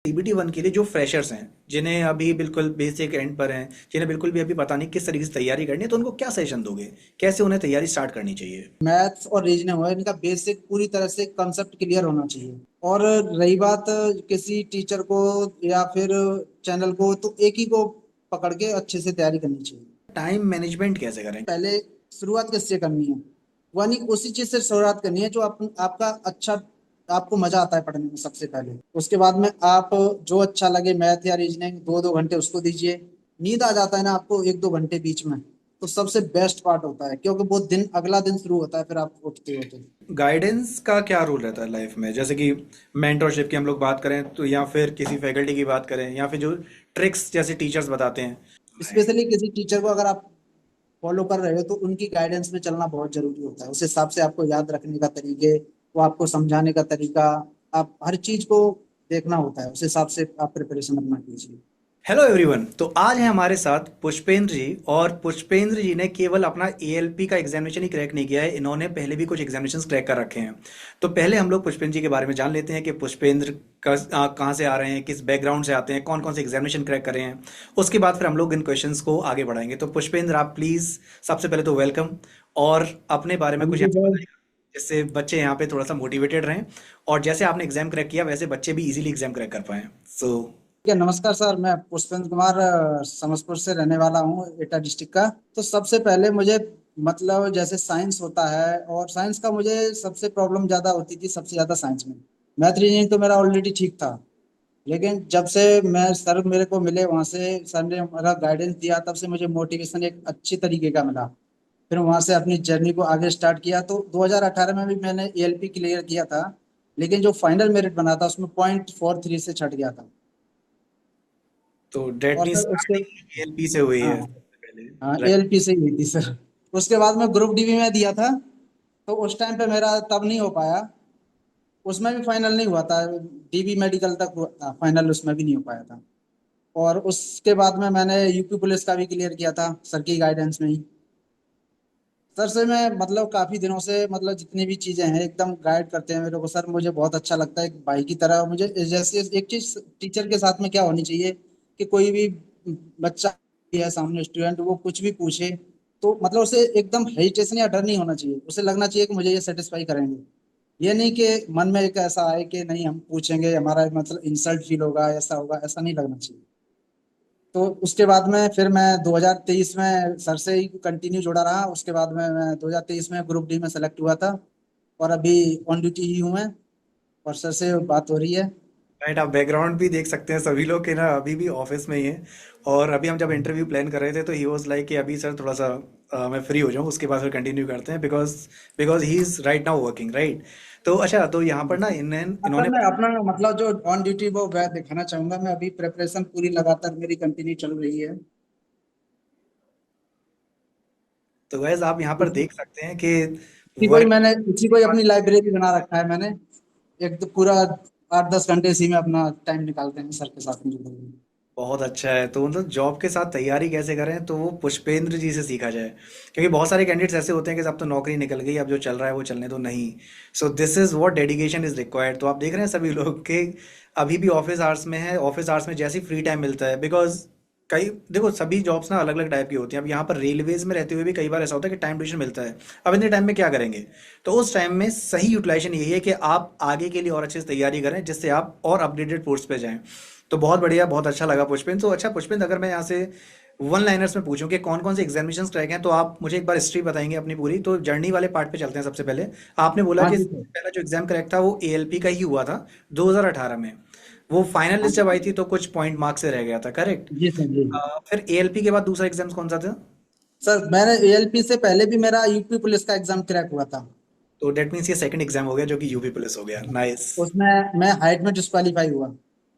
CBT one के लिए जो फ्रेशर्स हैं, जिन्हें अभी बिल्कुल बेसिक एंड पर हैं, जिन्हें बिल्कुल भी अभी पता नहीं किस तरीके से तैयारी करनी है, तो उनको क्या सजेशन दोगे? कैसे उन्हें तैयारी स्टार्ट करनी चाहिए? मैथ्स और रीजनिंग है, इनका बेसिक पूरी तरह से कंसेप्ट क्लियर होना चाहिए। और रही बात किसी टीचर को या फिर चैनल को, तो एक ही को पकड़ के अच्छे से तैयारी करनी चाहिए। टाइम मैनेजमेंट कैसे करें? पहले शुरुआत किससे करनी है? यानी उसी चीज से शुरुआत करनी है जो आपका अच्छा, आपको मजा आता है पढ़ने में सबसे पहले। उसके बाद में आप जो अच्छा लगे, मैथ या रीजनिंग, 2-2 घंटे उसको दीजिए। नींद आ जाता है ना आपको 1-2 घंटे बीच में, तो सबसे बेस्ट पार्ट होता है, क्योंकि वो दिन, अगला दिन शुरू होता है फिर आप उठते होते। गाइडेंस का क्या रोल रहता है लाइफ में? जैसे कि मेंटरशिप की हम लोग बात करें तो, या फिर किसी फैकल्टी की बात करें, या फिर जो ट्रिक्स जैसे टीचर्स बताते हैं। स्पेशली किसी टीचर को अगर आप फॉलो कर रहे हो तो उनकी गाइडेंस में चलना बहुत जरूरी होता है। उस हिसाब से आपको याद रखने का तरीके, वो आपको समझाने का तरीका, आप हर चीज को देखना होता है। उस हिसाब से आप प्रिपरेशन अपना कीजिए। हेलो एवरीवन, तो आज है हमारे साथ पुष्पेंद्र जी। और पुष्पेंद्र जी ने केवल अपना एएलपी का एग्जामिनेशन ही क्रैक नहीं किया है, इन्होंने पहले भी कुछ एग्जामिनेशंस क्रैक कर रखे हैं। तो पहले हम लोग पुष्पेंद्र जी के बारे में जान लेते हैं कि पुष्पेंद्र कहाँ से आ रहे हैं, किस बैकग्राउंड से आते हैं, कौन कौन से एग्जामिनेशन क्रैक कर रहे हैं। उसके बाद फिर हम लोग इन क्वेश्चंस को आगे बढ़ाएंगे। तो पुष्पेंद्र, आप प्लीज़ सबसे पहले तो वेलकम, और अपने बारे में कुछ थैंक यू यहाँ सर। बताइए, जिससे बच्चे यहाँ पे थोड़ा सा मोटिवेटेड रहें, और जैसे आपने एग्जाम क्रैक किया वैसे बच्चे भी इजीली एग्जाम क्रैक कर पाएं। सो ठीक है, नमस्कार सर। मैं पुष्पेंद्र कुमार समस्तीपुर से रहने वाला हूँ, एटा डिस्ट्रिक्ट का। तो सबसे पहले मुझे, मतलब जैसे साइंस होता है, और साइंस का मुझे सबसे प्रॉब्लम ज्यादा होती थी, सबसे ज्यादा साइंस में। मैथ रीजनिंग तो मेरा ऑलरेडी ठीक था, लेकिन जब से मैं सर मेरे को मिले, वहां से सर ने मेरा गाइडेंस दिया, तब से मुझे मोटिवेशन एक अच्छी तरीके का मिला। फिर वहां से अपनी जर्नी को आगे स्टार्ट किया। तो 2018 में भी मैंने एएलपी क्लियर किया था, लेकिन जो फाइनल मेरिट बना था उसमें 0.43 से छट गया था। तो डेट और मीन्स सर उसके, स्टार्टिंग एएलपी से हुई हाँ है सबसे पहले? हाँ, राइट। एएलपी से ही हुई थी सर। उसके बाद में ग्रुप डी भी मैं दिया था, तो उस टाइम पे मेरा तब नहीं हो पाया। उसमें भी फाइनल नहीं हुआ था, डीबी मेडिकल तक हुआ था, फाइनल उसमें भी नहीं हो पाया था। और उसके बाद में मैंने यूपी पुलिस का भी क्लियर किया था, सर की गाइडेंस में ही। सर से मैं मतलब काफी दिनों से, मतलब जितनी भी चीजें हैं एकदम गाइड करते हैं मेरे को सर। मुझे बहुत अच्छा लगता है एक भाई की तरह। मुझे जैसे एक चीज टीचर के साथ में क्या होनी चाहिए, कि कोई भी बच्चा है सामने, स्टूडेंट, वो कुछ भी पूछे तो मतलब उसे एकदम हेजिटेशन या डर नहीं होना चाहिए। उसे लगना चाहिए कि मुझे ये सेटिस्फाई करेंगे। ये नहीं कि मन में एक ऐसा आए कि नहीं हम पूछेंगे हमारा मतलब इंसल्ट फील होगा, ऐसा होगा, ऐसा नहीं लगना चाहिए। तो उसके बाद में फिर मैं 2023 में सर से ही कंटिन्यू जुड़ा रहा। उसके बाद में मैं 2023 में ग्रुप डी में सेलेक्ट हुआ था, और अभी ऑन ड्यूटी ही हूँ मैं, और सर से बात हो रही है। राइट, आप बैकग्राउंड भी देख सकते हैं सभी लोग के ना, अभी भी ऑफिस में ही है। और अभी हम जब इंटरव्यू प्लान कर रहे थे तो ही वाज लाइक कि अभी सर थोड़ा सा मैं फ्री हो जाऊं, उसके बाद फिर कंटिन्यू करते हैं, because because he is right now working, right. तो अच्छा, तो यहाँ पर ना हाँ सर, इन्होंने मैं अपना मतलब जो ऑन ड्यूटी वो मैं दिखाना चाहूंगा। मैं अभी प्रिपरेशन पूरी लगातार मेरी कंटिन्यू चल रही है। तो गैस आप यहाँ पर इसी देख सकते हैं कि इसी को ही वर्क। मैंने, इसी को ही अपनी लाइब्रेरी बना रखा है मैंने। एक तो पूरा 8-10 घंटे इसी में अपना टाइम निकालते हैं सर के साथ में जुड़े बहुत अच्छा है। तो मतलब जॉब के साथ तैयारी कैसे करें, तो वो पुष्पेंद्र जी से सीखा जाए, क्योंकि बहुत सारे कैंडिडेट्स ऐसे होते हैं कि अब तो नौकरी निकल गई, अब जो चल रहा है वो चलने दो नहीं। So this is what dedication is required. तो आप देख रहे हैं सभी लोग के अभी भी ऑफिस आवर्स में है, ऑफिस आवर्स में जैसे ही फ्री टाइम मिलता है, बिकॉज कई देखो सभी जॉब्स ना अलग अलग टाइप की होती हैं। अब यहाँ पर रेलवेज में रहते हुए भी कई बार ऐसा होता है कि टाइम ट्यूशन मिलता है। अब इतने टाइम में क्या करेंगे? तो उस टाइम में सही यूटिलाइजेशन यही है कि आप आगे के लिए और अच्छे से तैयारी करें, जिससे आप और अपडेटेड पोस्ट पे जाएं। तो बहुत बढ़िया, बहुत अच्छा लगा पुष्पेंद्र। तो अच्छा पुष्पेंद्र, अगर मैं यहाँ से वन लाइनर्स में पूछूं कि कौन कौन से एग्जामिनेशंस क्रैक हैं, तो आप मुझे एक बार हिस्ट्री बताएंगे अपनी पूरी। तो जर्नी वाले पार्ट पे चलते हैं सबसे पहले। आपने बोला हाँ कि जी सर। पहला जो एग्जाम क्रैक था वो एएलपी का ही हुआ था 2018 में। वो फाइनल हाँ लिस्ट जब आई थी तो कुछ पॉइंट मार्क्स से रह गया था, करेक्ट? जी सर जी। फिर एएलपी के बाद दूसरा एग्जाम कौन सा था? सर मैंने एएलपी से पहले भी मेरा यूपी पुलिस का एग्जाम क्रैक हुआ था। तो डेट मीन्स ये सेकंड एग्जाम हो गया जो कि यूपी पुलिस हो गया। नाइस। उसमें मैं हाइट में डिस्क्वालीफाई हुआ।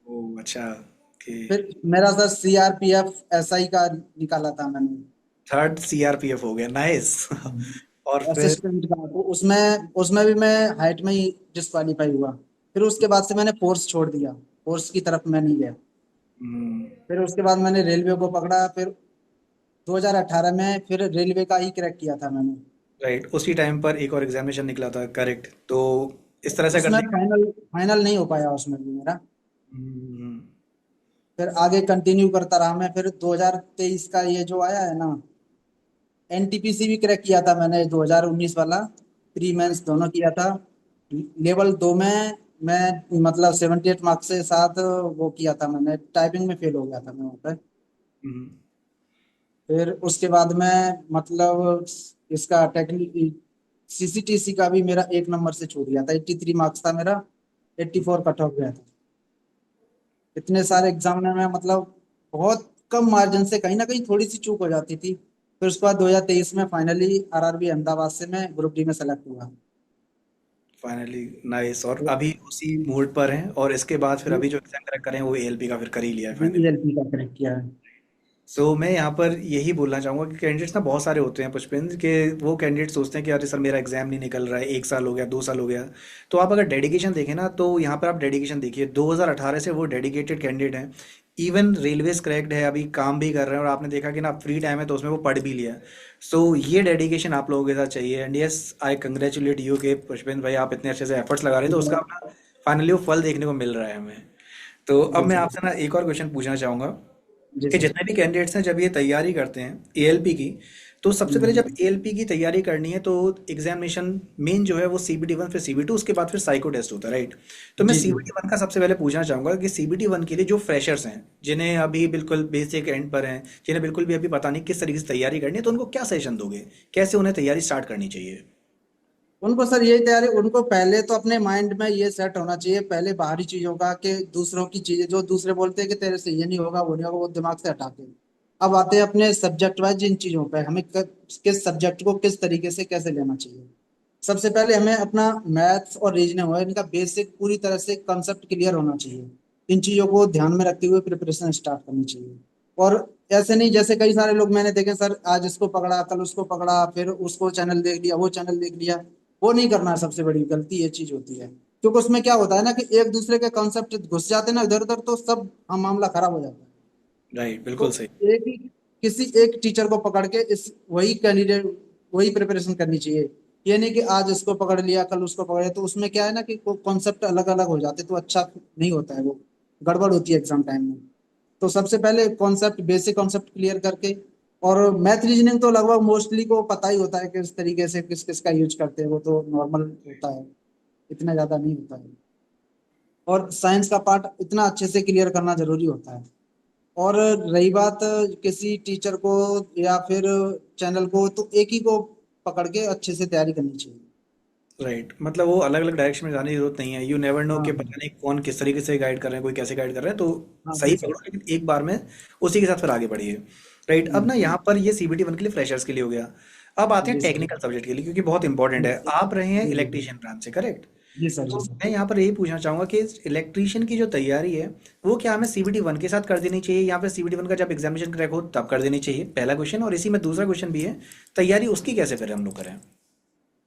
ओह अच्छा, ओके। फिर मेरा सर सीआरपीएफ एसआई का निकाला था मैंने, थर्ड सीआरपीएफ हो गया, नाइस। और फिर? असिस्टेंट का। तो उसमें उसमें भी मैं हाइट में ही डिस्क्वालीफाई हुआ। फिर उसके बाद से मैंने फोर्स छोड़ दिया, फोर्स की तरफ मैं नहीं गया। हम्म, फिर उसके बाद मैंने रेलवे को पकड़ा। फिर 2018 में फिर रेलवे का ही क्रैक किया था मैंने। राइट, उसी टाइम पर एक और एग्जामिनेशन निकला था, करेक्ट। तो इस तरह से अगर उसमें देखा। फाइनल फाइनल नहीं हो पाया उसमें भी मेरा। फिर आगे कंटिन्यू करता रहा मैं। फिर 2023 का ये जो आया है ना, एनटीपीसी भी क्रैक किया था मैंने 2019 वाला, प्री मेंस दोनों किया था। लेवल 2 में मैं मतलब 78 मार्क्स से साथ वो किया था मैंने, टाइपिंग में फेल हो गया था मैं वहाँ पे। हम्म। फिर उसके बाद में मतलब इसका टेक्निक सीसीटीसी का भी मेरा 1 नंबर से छूट गया था, 83 मार्क्स था मेरा, 84 कट ऑफ गया था। इतने सारे एग्जाम में मैं मतलब बहुत कम मार्जिन से कहीं ना कहीं थोड़ी सी चूक हो जाती थी। फिर उसके बाद 2023 में फाइनली आरआरबी अहमदाबाद से मैं ग्रुप डी में सेलेक्ट हुआ। Finally nice. और अभी उसी मूड पर हैं, और इसके बाद फिर अभी जो एग्जाम क्रैक करें वो एएलपी का फिर कर ही लिया है फाइनली। ईएलपी का क्रैक किया है। सो मैं यहाँ पर यही बोलना चाहूँगा कि कैंडिडेट्स ना बहुत सारे होते हैं पुष्पेंद्र, के वो कैंडिडेट सोचते हैं कि अरे सर मेरा एग्जाम नहीं निकल रहा है, 1 साल हो गया, 2 साल हो गया। तो आप अगर डेडिकेशन देखें ना, तो यहाँ पर आप डेडिकेशन देखिए, 2018 से वो डेडिकेटेड कैंडिडेट हैं। इवन रेलवेज क्रैक्ड है, अभी काम भी कर रहे हैं, और आपने देखा कि ना फ्री टाइम है तो उसमें वो पढ़ भी लिया। सो ये डेडिकेशन आप लोगों के साथ चाहिए, and yes I congratulate you के पुष्पेंद्र भाई, आप इतने अच्छे से एफर्ट्स लगा रहे हैं, तो उसका अपना फाइनली वो फल देखने को मिल रहा है हमें। तो अब जी मैं सर। आपसे ना एक और क्वेश्चन पूछना चाहूँगा जी कि सर। जितने भी कैंडिडेट्स हैं जब ये तैयारी करते हैं एएलपी की, तो सबसे पहले जब हम्म। एएलपी की तैयारी करनी है तो एग्जामिनेशन मेन जो है वो सीबीटी 1 फिर सीबीटी, उसके बाद फिर साइको टेस्ट होता है, राइट? तो मैं जी जी। सीबीटी 1 का सबसे पहले पूछना चाहूंगा कि सीबीटी 1 के लिए जो फ्रेशर्स हैं, जिन्हें अभी बिल्कुल बेसिक एंड पर हैं, जिन्हें बिल्कुल भी अभी पता नहीं किस तरीके से तैयारी करनी है, तो उनको क्या सजेशन दोगे, कैसे उन्हें तैयारी स्टार्ट करनी चाहिए? उनको सर यही तैयारी, उनको पहले तो अपने माइंड में ये सेट होना चाहिए पहले बाहरी चीजों का, कि दूसरों की चीजें जो दूसरे बोलते हैं कि तेरे से ये नहीं होगा वो नहीं होगा, वो दिमाग से हटा के अब आते हैं अपने सब्जेक्ट वाइज इन चीजों पे, हमें किस सब्जेक्ट को किस तरीके से कैसे लेना चाहिए। सबसे पहले हमें अपना मैथ्स और रीजनिंग है इनका बेसिक पूरी तरह से कंसेप्ट क्लियर होना चाहिए। इन चीजों को ध्यान में रखते हुए प्रिपरेशन स्टार्ट करनी चाहिए। और ऐसे नहीं जैसे कई सारे लोग मैंने देखे सर, आज इसको पकड़ा कल उसको पकड़ा, फिर उसको चैनल देख लिया वो चैनल देख लिया। वो नहीं करना है, सबसे बड़ी गलती ये चीज होती है। क्योंकि उसमें क्या होता है ना कि एक दूसरे के कॉन्सेप्ट घुस जाते हैं ना इधर उधर, तो सब मामला खराब हो जाता है। राइट, बिल्कुल तो सही। एक ही किसी एक टीचर को पकड़ के इस वही कैंडिडेट वही प्रिपरेशन करनी चाहिए। ये नहीं कि आज इसको पकड़ लिया कल उसको पकड़ लिया, तो उसमें क्या है ना कि कॉन्सेप्ट अलग अलग हो जाते, तो अच्छा नहीं होता है, वो गड़बड़ होती है एग्जाम टाइम में। तो सबसे पहले कॉन्सेप्ट बेसिक कॉन्सेप्ट क्लियर करके, और मैथ रीजनिंग तो लगभग मोस्टली को पता ही होता है कि किस तरीके से किस किस का यूज करते हैं, वो तो नॉर्मल होता है, इतना ज्यादा नहीं होता है। और साइंस का पार्ट इतना अच्छे से क्लियर करना जरूरी होता है। और रही बात किसी टीचर को या फिर चैनल को, तो एक ही को पकड़ के अच्छे से तैयारी करनी चाहिए। राइट, मतलब वो अलग अलग डायरेक्शन में जाने की जरूरत नहीं है, यू नेवर नो कि हाँ पता नहीं कौन किस तरीके से गाइड कर रहे हैं, कोई कैसे गाइड कर रहा है, तो हाँ जी सही सर। पकड़ो लेकिन एक बार में उसी के साथ फिर आगे बढ़िए। राइट, अब ना यहाँ पर ये सीबीटी 1 के लिए फ्रेशर्स के लिए हो गया। अब आते हैं जी सर। टेक्निकल सब्जेक्ट के लिए, क्योंकि बहुत इंपॉर्टेंट है। आप रहे हैं जी जी। इलेक्ट्रीशियन ब्रांच से, करेक्ट? जी सर। जी तो सर। मैं यहाँ पर यही पूछना चाहूंगा कि इलेक्ट्रीशियन की जो तैयारी है, वो क्या हमें सीबीटी 1 के साथ कर देनी चाहिए, या फिर सीबीटी 1 का जब एग्जामिनेशन क्रैक हो तब कर देनी चाहिए, पहला क्वेश्चन। और इसी में दूसरा क्वेश्चन भी है, तैयारी उसकी कैसे फिर हम लोग करें?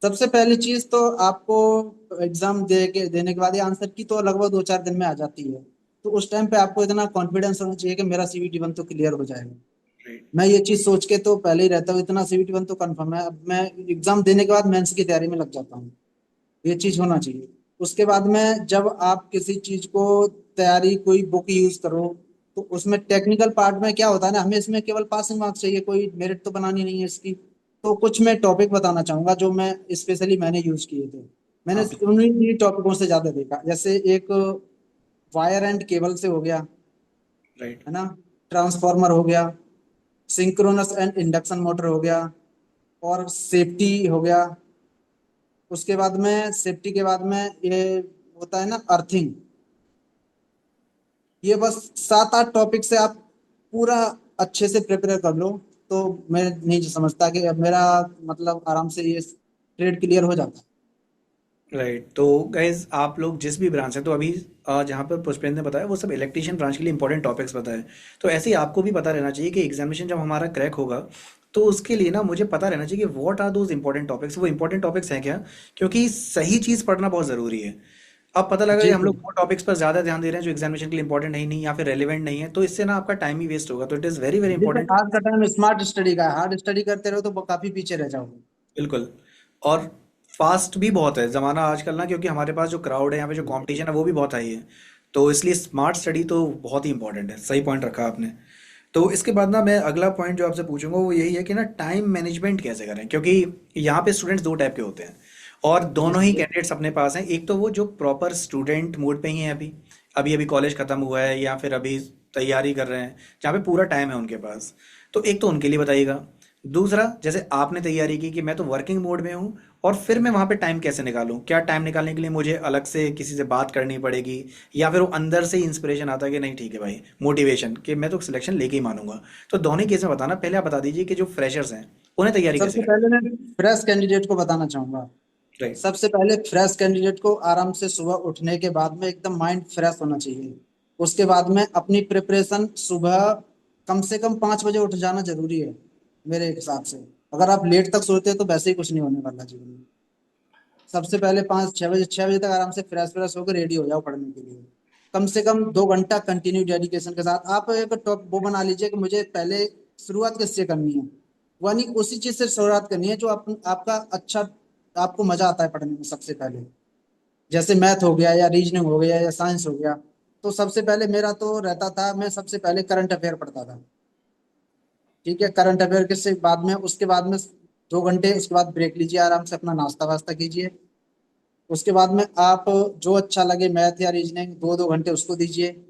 सबसे पहली चीज तो आपको एग्जाम देने के बाद ये आंसर की तो लगभग 2-4 दिन में आ जाती है। तो उस टाइम पे आपको इतना कॉन्फिडेंस होना चाहिए कि मेरा सीवीटी 1 तो क्लियर हो जाएगा। राइट। मैं ये चीज सोच के तो पहले ही रहता हूँ, इतना सीवीटी 1 तो कंफर्म है। अब मैं एग्जाम देने के बाद मेंस की तैयारी में लग जाता हूँ, ये चीज होना चाहिए। उसके बाद में जब आप किसी चीज को तैयारी कोई बुक यूज करो, तो उसमें टेक्निकल पार्ट में क्या होता है ना, हमें इसमें केवल पासिंग मार्क्स चाहिए, कोई मेरिट तो बनानी नहीं है इसकी। तो कुछ मैं टॉपिक बताना चाहूंगा जो मैं स्पेशली मैंने यूज किए थे। मैंने हाँ। उन्हीं टॉपिकों से ज्यादा देखा, जैसे एक वायर एंड केबल से हो गया, राइट। है ना, ट्रांसफार्मर हो गया, सिंक्रोनस एंड इंडक्शन मोटर हो गया, और सेफ्टी हो गया। उसके बाद में सेफ्टी के बाद में ये होता है ना अर्थिंग। ये बस 7-8 टॉपिक से आप पूरा अच्छे से प्रिपेयर कर लो, तो मैं नहीं समझता कि अब मेरा मतलब आराम से ये ट्रेड क्लियर हो जाता है। राइट, तो गाइज आप लोग जिस भी ब्रांच हैं, तो अभी जहाँ पर पुष्पेंद्र ने बताया वो सब इलेक्ट्रीशियन ब्रांच के लिए इंपॉर्टेंट टॉपिक्स बताए। तो ऐसे ही आपको भी पता रहना चाहिए कि एग्जामिनेशन जब हमारा क्रैक होगा, तो उसके लिए ना मुझे पता रहना चाहिए कि what are those important topics, वो इंपॉर्टेंट टॉपिक्स हैं क्या। क्योंकि सही चीज़ पढ़ना बहुत ज़रूरी है। अब पता लगा कि जी हम लोग सर। वो टॉपिक्स पर ज़्यादा ध्यान दे रहे हैं जो एग्जामिनेशन के लिए इंपॉर्टेंट है ही नहीं, या फिर रेलिवेंट नहीं है, तो इससे ना आपका टाइम ही वेस्ट होगा। तो इट इज़ वेरी वेरी जी सर, इंपॉर्टेंट। आज का टाइम स्मार्ट स्टडी का है, हार्ड स्टडी करते रहो तो काफी पीछे रह जाओगे। बिल्कुल। और फास्ट भी बहुत है ज़माना आजकल ना, क्योंकि हमारे पास जो क्राउड है यहाँ पे, जो कंपटीशन है वो भी बहुत हाई है। तो इसलिए स्मार्ट स्टडी तो बहुत ही इंपॉर्टेंट है, सही पॉइंट रखा आपने। तो इसके बाद ना मैं अगला पॉइंट जो आपसे पूछूंगा वो यही है कि ना टाइम मैनेजमेंट कैसे करें, क्योंकि यहाँ पे स्टूडेंट्स दो टाइप के होते हैं और जी दोनों ही सर। कैंडिडेट्स अपने पास हैं। एक तो वो जो प्रॉपर स्टूडेंट मोड पे ही हैं, अभी अभी अभी कॉलेज खत्म हुआ है या फिर अभी तैयारी कर रहे हैं, जहाँ पे पूरा टाइम है उनके पास। तो एक तो उनके लिए बताइएगा। दूसरा, जैसे आपने तैयारी की कि मैं तो वर्किंग मोड में हूँ और फिर मैं वहाँ पे टाइम कैसे निकालूं, क्या टाइम निकालने के लिए मुझे अलग से किसी से बात करनी पड़ेगी, या फिर वो अंदर से ही इंस्पिरेशन आता है कि नहीं ठीक है भाई, मोटिवेशन कि मैं तो सिलेक्शन लेके ही मानूंगा। तो दोनों ही केस में बताना। पहले आप बता दीजिए कि जो फ्रेशर्स हैं उन्हें तैयारी कैसे सबसे करनी पहले मैं फ्रेश कैंडिडेट को बताना चाहूंगा। है। राइट। सबसे पहले फ्रेश कैंडिडेट को आराम से सुबह उठने के बाद में एकदम माइंड फ्रेश होना चाहिए। उसके बाद में अपनी प्रिपरेशन सुबह कम से कम 5 बजे उठ जाना जरूरी है मेरे हिसाब से। अगर आप लेट तक सोते हैं तो वैसे ही कुछ नहीं होने वाला जीवन में। सबसे पहले 5 6 बजे 6 बजे तक आराम से फ्रेश फ्रेश होकर रेडी हो जाओ पढ़ने के लिए। कम से कम 2 घंटा कंटिन्यू डेडिकेशन के साथ आप एक टॉप वो बना लीजिए कि मुझे पहले शुरुआत किससे करनी है। यानी उसी चीज से शुरुआत करनी है जो आपका अच्छा, आपको मजा आता है पढ़ने में सबसे पहले। जैसे मैथ हो गया या रीजनिंग हो गया या साइंस हो गया। तो सबसे पहले मेरा तो रहता था, मैं सबसे पहले करंट अफेयर पढ़ता था। ठीक है, करंट अफेयर के से बाद में, उसके बाद में 2 घंटे, उसके बाद ब्रेक लीजिए, आराम से अपना नाश्ता वास्ता कीजिए। उसके बाद में आप जो अच्छा लगे मैथ या रीजनिंग 2 2 घंटे उसको दीजिए।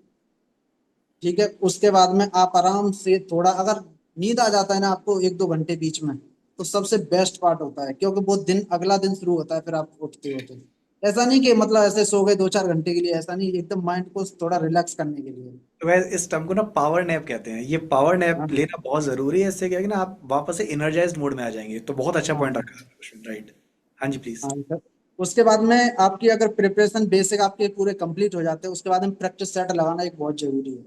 ठीक है, उसके बाद में आप आराम से थोड़ा, अगर नींद आ जाता है ना आपको 1 2 घंटे बीच में, तो सबसे बेस्ट पार्ट होता है, क्योंकि वो दिन, अगला दिन शुरू होता है फिर आप उठते हो तो। ऐसा नहीं कि मतलब ऐसे सो गए 2 4 घंटे के लिए, ऐसा नहीं, एकदम माइंड को थोड़ा रिलैक्स करने के लिए। तो वह इस टर्म को ना पावर नैप कहते हैं। ये पावर नैप हाँ लेना बहुत जरूरी है। इससे क्या है कि ना आप वापस से एनर्जाइज्ड मोड में आ जाएंगे। तो बहुत अच्छा पॉइंट हाँ रखा आपने। राइट। हाँ जी प्लीज। हाँ सर। उसके बाद में आपकी अगर प्रिपरेशन बेसिक आपके पूरे कंप्लीट हो जाते हैं, उसके बाद में प्रैक्टिस सेट लगाना एक बहुत जरूरी है।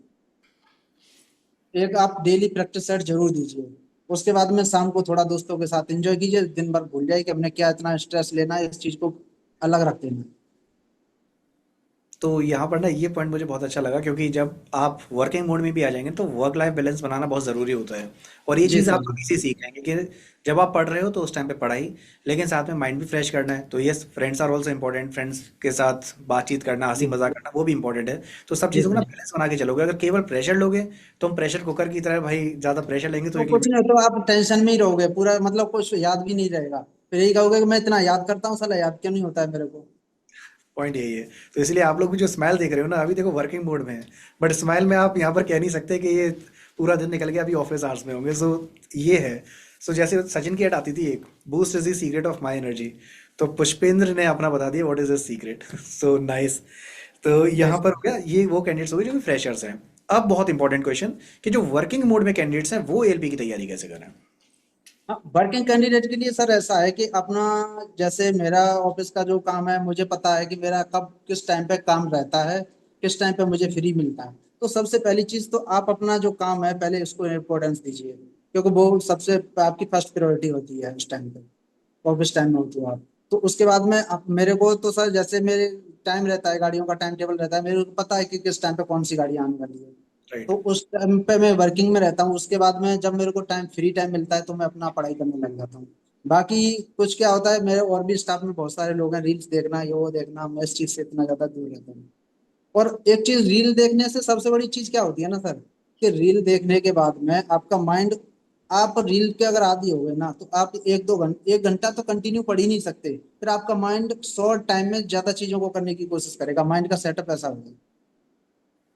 एक आप डेली प्रैक्टिस सेट जरूर दीजिए। उसके बाद में शाम को थोड़ा दोस्तों के साथ एंजॉय कीजिए, दिन भर भूल जाइए कि हमने क्या इतना स्ट्रेस लेना है, इस चीज को अलग रख देना। तो यहाँ पर ना ये पॉइंट मुझे बहुत अच्छा लगा, क्योंकि जब आप वर्किंग मोड में भी आ जाएंगे तो वर्क लाइफ बैलेंस बनाना बहुत ज़रूरी होता है। और ये जी चीज़ सर। आप अभी से सीख लेंगे कि जब आप पढ़ रहे हो तो उस टाइम पे पढ़ाई, लेकिन साथ में माइंड भी फ्रेश करना है। तो ये friends are also important. Friends के साथ बातचीत करना, हंसी जी मजाक करना, वो भी इंपॉर्टेंट है। तो सब जी चीज़ों को ना सर। बैलेंस बना के चलोगे। अगर केवल प्रेशर लोगे तो हम प्रेशर कुकर की तरह भाई, ज़्यादा प्रेशर लेंगे तो तो एक कुछ लिमिट। नहीं, तो आप टेंशन में ही रहोगे पूरा, मतलब कुछ याद भी नहीं रहेगा। फिर यही कहोगे कि मैं इतना याद करता हूँ, साला याद क्यों नहीं होता है मेरे को। पॉइंट यही है। तो इसलिए आप लोग भी जो स्माइल देख रहे हो ना, अभी देखो वर्किंग मोड में है, बट स्माइल में आप यहाँ पर कह नहीं सकते कि ये पूरा दिन निकल गया, अभी ऑफिस आवर्स में होंगे। सो ये है। सो जैसे सचिन की एड आती थी एक, boost is the secret of my energy. तो पुष्पेंद्र ने अपना बता दिया what is the secret. So nice. तो यहाँ यस। पर हो गया, ये वो कैंडिडेट्स हो गए जो कि फ्रेशर्स हैं। अब बहुत इंपॉर्टेंट क्वेश्चन कि जो वर्किंग मोड में कैंडिडेट्स हैं वो एलपी की तैयारी कैसे करें। हाँ, वर्किंग कैंडिडेट के लिए सर ऐसा है कि अपना, जैसे मेरा ऑफिस का जो काम है, मुझे पता है कि मेरा कब किस टाइम पे काम रहता है, किस टाइम पे मुझे फ्री मिलता है। तो सबसे पहली चीज तो आप अपना जो काम है पहले उसको इम्पोर्टेंस दीजिए, क्योंकि वो सबसे आपकी फर्स्ट प्रायोरिटी होती है उस टाइम पे, ऑफिस टाइम में होती है आप। तो उसके बाद में आप, मेरे को तो सर जैसे मेरे टाइम रहता है, गाड़ियों का टाइम टेबल रहता है, मेरे को पता है कि किस टाइम पे कौन सी गाड़ी आने वाली है। राइट। तो उस टाइम पे मैं वर्किंग में रहता हूँ। उसके बाद में जब मेरे को टाइम, फ्री टाइम मिलता है, तो मैं अपना पढ़ाई करने लग जाता हूँ। बाकी कुछ क्या होता है, मेरे और भी स्टाफ में बहुत सारे लोग हैं, रील्स देखना, ये वो देखना, मैं इस चीज से इतना ज्यादा दूर रहता हूँ। और एक चीज, रील देखने से सबसे बड़ी चीज क्या होती है ना सर, कि रील देखने के बाद में आपका माइंड, आप रील के अगर आदी हो गए ना, तो आप 1 2 घंटे, 1 घंटा तो कंटिन्यू पढ़ ही नहीं सकते। फिर आपका माइंड शॉर्ट टाइम में ज्यादा चीजों को करने की कोशिश करेगा, माइंड का सेटअप ऐसा होगा।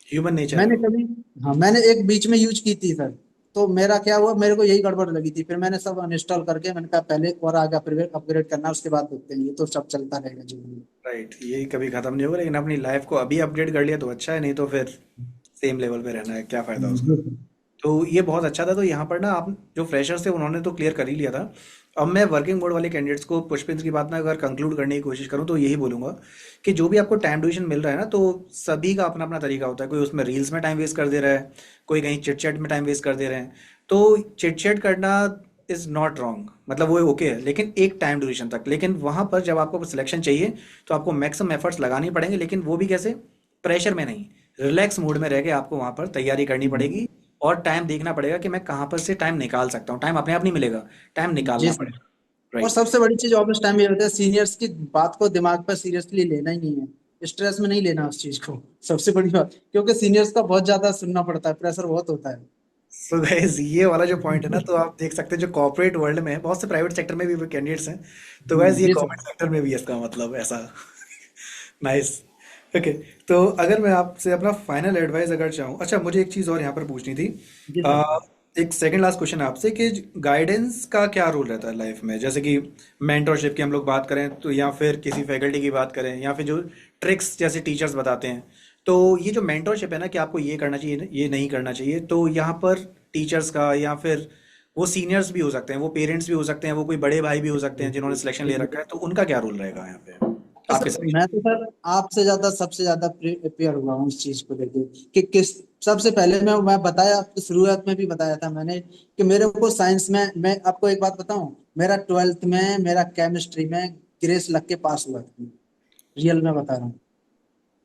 ह्यूमन नेचर है मैंने वो। कभी, हाँ मैंने एक बीच में यूज की थी सर। तो मेरा क्या हुआ, मेरे को यही गड़बड़ लगी थी, फिर मैंने सब अनइंस्टॉल करके मैंने कहा पहले और आगे अपग्रेड अपग्रेड करना, उसके बाद देखते हैं, ये तो सब चलता रहेगा जीवन में। राइट। यही कभी खत्म नहीं होगा, लेकिन अपनी लाइफ को अभी अपडेट कर लिया तो अच्छा है, नहीं तो फिर सेम लेवल पे रहना है, क्या फायदा उसका। जी तो ये बहुत अच्छा था। तो यहाँ पर ना आप जो फ्रेशर्स थे उन्होंने तो क्लियर कर ही लिया था। अब मैं वर्किंग मोड वाले कैंडिडेट्स को, पुष्पेंद्र की बात में अगर कंक्लूड करने की कोशिश करूँ तो यही बोलूंगा कि जो भी आपको टाइम ड्यूरेशन मिल रहा है ना, तो सभी का अपना अपना तरीका होता है। कोई उसमें रील्स में टाइम वेस्ट कर दे रहा है, कोई कहीं चिट चैट में टाइम वेस्ट कर दे रहे हैं। तो चिट चैट करना इज नॉट रॉन्ग, मतलब वो ओके है, लेकिन एक टाइम ड्यूरेशन तक। लेकिन वहां पर जब आपको सिलेक्शन चाहिए तो आपको मैक्सिमम एफर्ट्स लगाने पड़ेंगे, लेकिन वो भी कैसे, प्रेशर में नहीं, रिलैक्स मूड में रह के आपको वहां पर तैयारी करनी पड़ेगी। और टाइम देखना पड़ेगा कि मैं कहाँ पर से टाइम निकाल सकता हूँ। टाइम अपने आप नहीं मिलेगा, टाइम जी निकालना सर। पड़ेगा। और राइट। सबसे बड़ी चीज ऑफिस टाइम ये होता है, सीनियर्स की बात को दिमाग पर सीरियसली लेना ही नहीं है। स्ट्रेस में नहीं लेना उस चीज को, सबसे बड़ी बात, क्योंकि सीनियर्स का बहुत ज्यादा सुनना पड़ता है, प्रेशर बहुत होता है। सो गाइस ये वाला जो पॉइंट है ना, तो आप देख सकते हैं जो कॉर्पोरेट वर्ल्ड में है, बहुत से प्राइवेट सेक्टर में भी कैंडिडेट्स हैं, तो गाइस ये जी सर। गवर्नमेंट सेक्टर में भी है इसका मतलब ऐसा। नाइस। ओके। तो अगर मैं आपसे अपना फाइनल एडवाइस अगर चाहूँ, अच्छा मुझे एक चीज़ और यहाँ पर पूछनी थी। जी सर। अ, एक सेकंड लास्ट क्वेश्चन आपसे कि गाइडेंस का क्या रोल रहता है लाइफ में, जैसे कि मेंटरशिप की हम लोग बात करें तो, या फिर किसी फैकल्टी की बात करें, या फिर जो ट्रिक्स जैसे टीचर्स बताते हैं, तो ये जो मेंटरशिप है ना कि आपको ये करना चाहिए ये नहीं करना चाहिए, तो यहाँ पर टीचर्स का, या फिर वो सीनियर्स भी हो सकते हैं, वो पेरेंट्स भी हो सकते हैं, वो कोई बड़े भाई भी हो सकते हैं जिन्होंने सिलेक्शन ले रखा है, तो उनका क्या रोल रहेगा यहाँ पे बस आपके मैं सजेशन। तो सर आपसे ज्यादा सबसे ज्यादा प्रिपेयर हुआ हूँ इस चीज को लेके, कि किस, सबसे पहले मैं बताया आपको, शुरुआत में भी बताया था मैंने, कि मेरे को साइंस में, मैं आपको एक बात बताऊं, मेरा 12th में मेरा केमिस्ट्री में ग्रेस लग के पास हुआ था, रियल में बता रहा हूँ।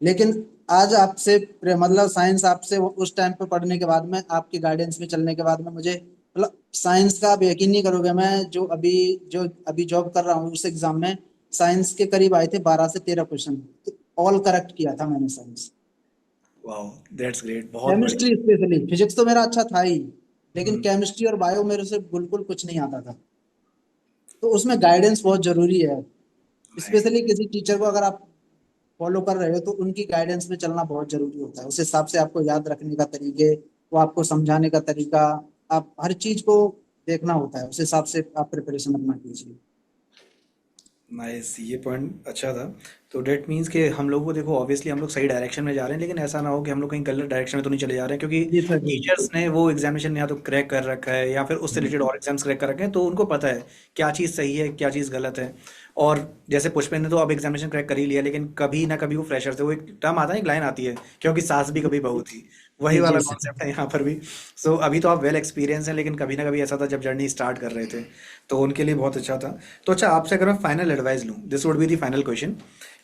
लेकिन आज आपसे मतलब साइंस आपसे उस टाइम पे पढ़ने के बाद में, आपकी गाइडेंस में चलने के बाद में, मुझे मतलब साइंस का आप यकीन नहीं करोगे, मैं जो अभी जॉब कर रहा हूँ उस एग्जाम में साइंस के करीब आए थे 12 से 13 क्वेश्चन, ऑल करेक्ट किया था मैंने साइंस। वाह, दैट्स ग्रेट, बहुत बढ़िया। केमिस्ट्री स्पेशली, फिजिक्स तो मेरा अच्छा था ही, लेकिन हम्म। केमिस्ट्री और बायो मेरे से बिल्कुल कुछ नहीं आता था। तो उसमें गाइडेंस बहुत जरूरी है, नाइस। स्पेशली किसी टीचर को अगर आप फॉलो कर रहे हो तो उनकी गाइडेंस में चलना बहुत जरूरी होता है, उस हिसाब से आपको याद रखने का तरीके, वो आपको समझाने का तरीका, आप हर चीज को देखना होता है, उस हिसाब से आप प्रिपरेशन अपना कीजिए। नाइस, ये पॉइंट अच्छा था। तो डेट मीन्स कि हम लोग को देखो, ऑब्वियसली हम लोग सही डायरेक्शन में जा रहे हैं, लेकिन ऐसा ना हो कि हम लोग कहीं गलत डायरेक्शन में तो नहीं चले जा रहे हैं, क्योंकि जी सर जी। टीचर्स ने वो एग्जामिनेशन या तो क्रैक कर रखा है, या फिर उससे रिलेटेड और एग्जाम्स क्रैक कर रखे हैं, तो उनको पता है क्या चीज़ सही है क्या चीज़ गलत है। और जैसे पुष्पेंद्र ने तो अब एग्जामिनेशन क्रैक कर ही लिया, लेकिन कभी ना कभी वो फ्रेशर से, वो एक टर्म आता है, एक लाइन आती है, क्योंकि सास भी कभी बहू थी, वही जी वाला जी सर। कॉन्सेप्ट है यहाँ पर भी। सो अभी तो आप वेल एक्सपीरियंस हैं, लेकिन कभी ना कभी ऐसा था जब जर्नी स्टार्ट कर रहे थे, तो उनके लिए बहुत अच्छा था। तो अच्छा, आपसे अगर मैं फाइनल एडवाइस लूँ, this would be the final question,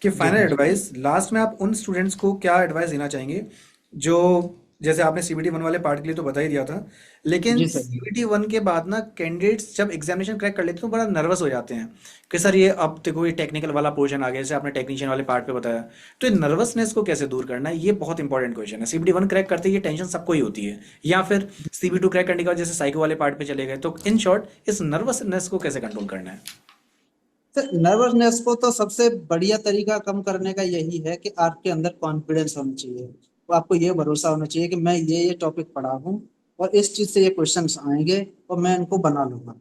कि जी फाइनल एडवाइस लास्ट में आप उन स्टूडेंट्स को क्या एडवाइस देना चाहेंगे जो, जैसे आपने सीबीटी वन वाले पार्ट के लिए तो बता ही दिया था, लेकिन जी सर। सीबीटी वन के बाद ना कैंडिडेट्स जब एग्जामिनेशन क्रैक कर लेते हैं तो बड़ा नर्वस हो जाते हैं कि सर ये अब देखो ये टेक्निकल वाला पोर्शन आ गया, जैसे आपने टेक्नीशियन वाले पार्ट पे बताया, तो ये नर्वसनेस को कैसे दूर करना है, ये बहुत इंपॉर्टेंट क्वेश्चन है। सीबीटी वन क्रैक करते ही ये टेंशन सबको ही होती है, या फिर सीबी टू क्रैक करने के बाद जैसे साइको वाले पार्ट पे चले गए, तो इन शॉर्ट इस नर्वसनेस को कैसे कंट्रोल करना है। सर नर्वसनेस को तो सबसे बढ़िया तरीका कम करने का यही है कि आपके अंदर कॉन्फिडेंस होना चाहिए, तो आपको ये भरोसा होना चाहिए कि मैं ये टॉपिक पढ़ा हूँ और इस चीज से ये क्वेश्चंस आएंगे और मैं इनको बना लूंगा।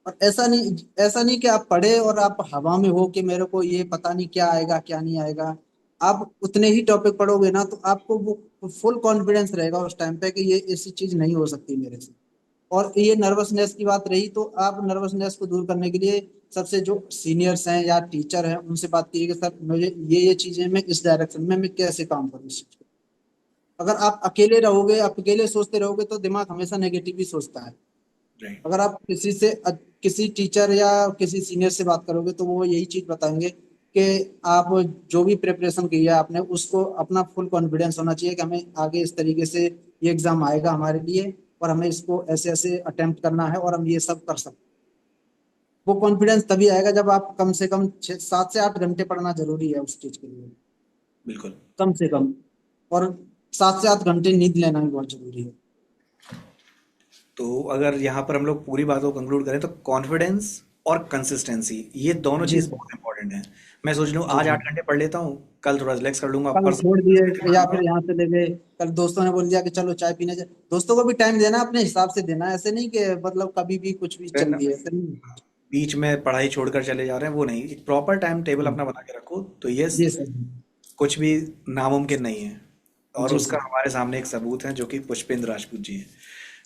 और ऐसा नहीं कि आप पढ़े और आप हवा में हो कि मेरे को ये पता नहीं क्या आएगा क्या नहीं आएगा। आप उतने ही टॉपिक पढ़ोगे ना तो आपको वो फुल कॉन्फिडेंस रहेगा उस टाइम पे कि ये ऐसी चीज नहीं हो सकती मेरे से। और ये नर्वसनेस की बात रही तो आप नर्वसनेस को दूर करने के लिए सबसे जो सीनियर्स हैं या टीचर हैं उनसे बात कीजिए कि सर मुझे ये चीजें, मैं इस डायरेक्शन में मैं कैसे काम करूँ इस चीज को। अगर आप अकेले रहोगे, आप अकेले सोचते रहोगे तो दिमाग हमेशा नेगेटिव ही सोचता है। राइट। अगर आप किसी टीचर या किसी सीनियर से बात करोगे तो वो यही चीज बताएंगे कि आप जो भी प्रिपरेशन की है आपने उसको अपना फुल कॉन्फिडेंस होना चाहिए कि हमें आगे इस तरीके से ये एग्जाम आएगा हमारे लिए और हमें इसको ऐसे ऐसे अटेम्प्ट करना है और हम ये सब कर सकते हैं। वो कॉन्फिडेंस तभी आएगा जब आप कम से कम 7 से 8 घंटे पढ़ना जरूरी है उस चीज के लिए, बिल्कुल। कम से कम। और 7 से 8 घंटे नींद लेना भी बहुत जरूरी है। तो अगर यहाँ पर हम लोग पूरी बात को कंक्लूड करें, तो कॉन्फिडेंस और कंसिस्टेंसी, ये दोनों जी चीज़ सर। बहुत इंपॉर्टेंट है। मैं सोच लूँ जी आज जी। 8 घंटे पढ़ लेता हूँ, कल थोड़ा रिलैक्स कर लूंगा, कल परसों छोड़ दिए 10 घंटे या पढ़ूंगा। फिर यहाँ से ले गए, कल दोस्तों ने बोल दिया कि चलो चाय पीने दोस्तों को भी टाइम देना अपने हिसाब से देना, ऐसे नहीं कि मतलब कभी भी कुछ भी चल फिर दिए, ऐसे नहीं। बीच में पढ़ाई छोड़कर चले जा रहे हैं, वो नहीं, एक प्रॉपर टाइम टेबल अपना बना के रखो, तो यस, जी सर। कुछ भी नामुमकिन नहीं है। और जी उसका सर। हमारे सामने एक सबूत है, जो कि पुष्पेंद्र राजपूत जी है।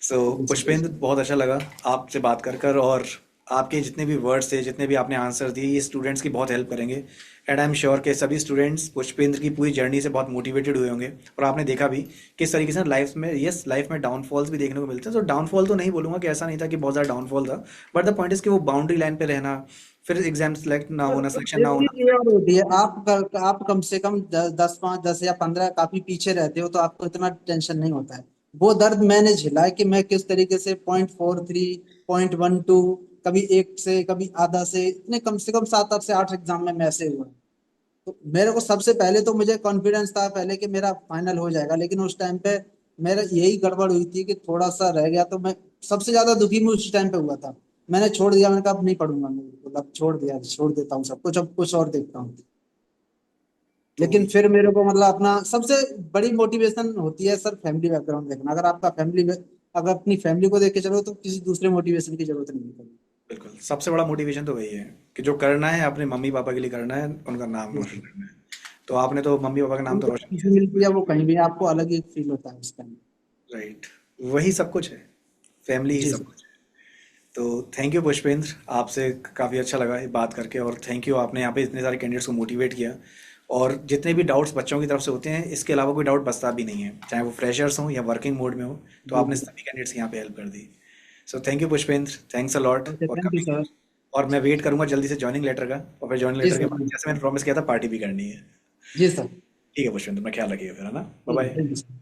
सो जी सर। पुष्पेंद्र, बहुत अच्छा लगा आपसे बात कर कर, और आपके जितने भी वर्ड्स थे, जितने भी आपने आंसर दिए, ये स्टूडेंट्स की बहुत हेल्प करेंगे। एंड आई एम श्योर कि सभी स्टूडेंट्स पुष्पेंद्र की पूरी जर्नी से बहुत मोटिवेटेड हुए होंगे। और आपने देखा भी किस तरीके से लाइफ में, यस, लाइफ में डाउनफॉल्स भी देखने को मिलते हैं। तो डाउनफॉल तो नहीं बोलूंगा कि ऐसा नहीं था कि बहुत ज़्यादा डाउनफॉल था, बट द पॉइंट इज कि वो बाउंड्री लाइन पे रहना, फिर एग्जाम सेलेक्ट ना होना, सिलेक्शन ना एक होना। चीज ये और होती है, आप कम से कम 10, 5, 10 या 15 काफी पीछे रहते हो तो आपको इतना टेंशन नहीं होता है। वो दर्द मैंने झेला है कि मैं किस तरीके से 0.43, 0.12, कभी एक से कभी आधा से, इतने कम से कम 7 से 8 एग्जाम में मैं ऐसे हुआ। तो मेरे को सबसे पहले तो मुझे कॉन्फिडेंस था पहले कि मेरा फाइनल हो जाएगा, लेकिन उस टाइम पे मेरा यही गड़बड़ हुई थी कि थोड़ा सा रह गया, तो मैं सबसे ज्यादा दुखी मैं उस टाइम पे हुआ था। मैंने छोड़ दिया, मैंने कहा अब नहीं पढ़ूंगा मैं, बिल्कुल अब छोड़ दिया, छोड़ देता हूँ सब कुछ, अब कुछ और देखता हूँ। तो लेकिन फिर मेरे को मतलब अपना सबसे बड़ी मोटिवेशन होती है सर फैमिली बैकग्राउंड देखना। अगर आपका फैमिली, अगर अपनी फैमिली को देख के चलो तो किसी दूसरे मोटिवेशन की जरूरत नहीं है। बिल्कुल सबसे बड़ा मोटिवेशन तो वही है कि जो करना है अपने मम्मी पापा के लिए करना है, उनका नाम रोशन करना है। तो आपने तो मम्मी पापा का नाम तो उनको रोशन खुशी मिलती है, किया। वो कहीं भी आपको अलग ही फील होता है उस टाइम। राइट, वही सब कुछ है, फैमिली ही जी सब सर। कुछ है। तो थैंक यू पुष्पेंद्र, आपसे काफ़ी अच्छा लगा ये बात करके, और थैंक यू आपने यहाँ पे इतने सारे कैंडिडेट्स को मोटिवेट किया। और जितने भी डाउट्स बच्चों की तरफ से होते हैं, इसके अलावा कोई डाउट बचता भी नहीं है, चाहे वो फ्रेशर्स हों या वर्किंग मोड में हो। तो जी आपने जी। सभी कैंडिडेट्स की यहाँ पे हेल्प कर दी। So thank you Pushpendra, thanks a lot. Okay, और थैंक यू कभी, सर। और मैं वेट करूंगा जल्दी से जॉइनिंग लेटर का, और फिर जॉइनिंग जी लेटर के सर। बाद जी जैसे मैंने प्रॉमिस किया था पार्टी भी करनी है। जी सर। ठीक है पुष्पेंद्र, मैं ख्याल रखिएगा फिर, है ना, बाय जी, बाय। Thank you sir.